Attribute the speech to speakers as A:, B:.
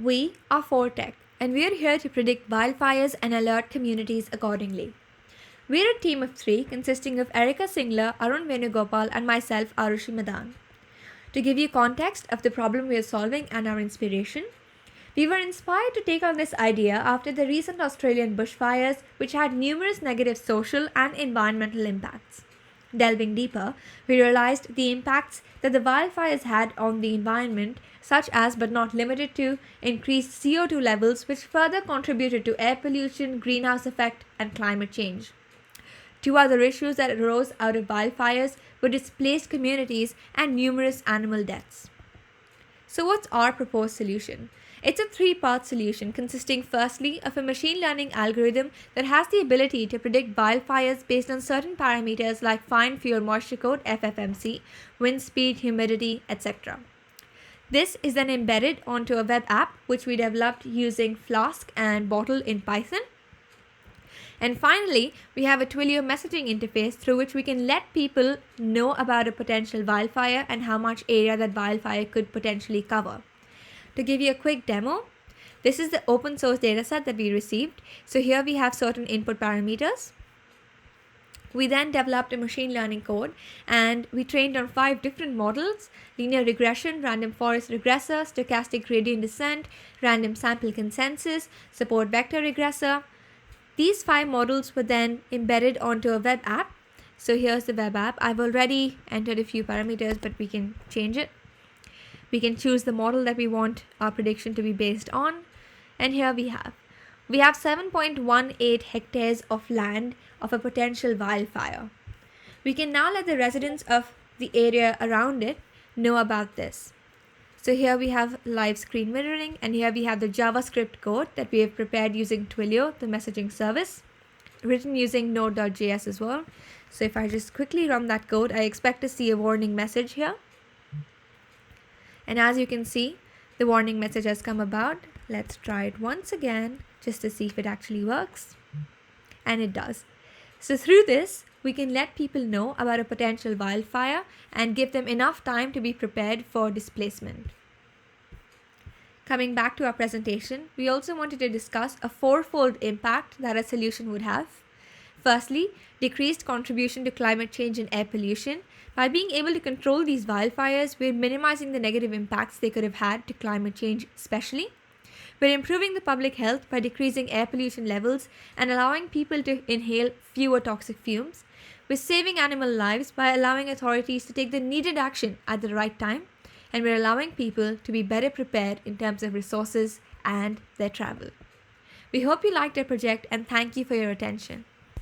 A: We are 4Tech, and we are here to predict wildfires and alert communities accordingly. We're a team of three consisting of Erica Singler, Arun Venugopal, and myself, Arushi Madan. To give you context of the problem we are solving and our inspiration, we were inspired to take on this idea after the recent Australian bushfires, which had numerous negative social and environmental impacts. Delving deeper, we realized the impacts that the wildfires had on the environment, such as but not limited to increased CO2 levels, which further contributed to air pollution, greenhouse effect, and climate change. Two other issues that arose out of wildfires were displaced communities and numerous animal deaths. So, what's our proposed solution? It's a three-part solution consisting firstly of a machine learning algorithm that has the ability to predict wildfires based on certain parameters like fine fuel moisture code FFMC, wind speed, humidity, etc. This is then embedded onto a web app which we developed using Flask and Bottle in Python. And finally, we have a Twilio messaging interface through which we can let people know about a potential wildfire and how much area that wildfire could potentially cover. To give you a quick demo, this is the open source dataset that we received. So here we have certain input parameters. We then developed a machine learning code and we trained on 5 different models: linear regression, random forest regressor, stochastic gradient descent, random sample consensus, support vector regressor. These 5 models were then embedded onto a web app. So here's the web app. I've already entered a few parameters, but we can change it. We can choose the model that we want our prediction to be based on. And here we have 7.18 hectares of land of a potential wildfire. We can now let the residents of the area around it know about this. So here we have live screen mirroring, and here we have the JavaScript code that we have prepared using Twilio, the messaging service, written using Node.js as well. So if I just quickly run that code, I expect to see a warning message here. And as you can see, the warning message has come about. Let's try it once again just to see if it actually works. And it does. So through this, we can let people know about a potential wildfire and give them enough time to be prepared for displacement. Coming back to our presentation, we also wanted to discuss a 4-fold impact that a solution would have. Firstly, decreased contribution to climate change and air pollution. By being able to control these wildfires, we're minimizing the negative impacts they could have had to climate change especially. We're improving the public health by decreasing air pollution levels and allowing people to inhale fewer toxic fumes. We're saving animal lives by allowing authorities to take the needed action at the right time. And we're allowing people to be better prepared in terms of resources and their travel. We hope you liked our project and thank you for your attention.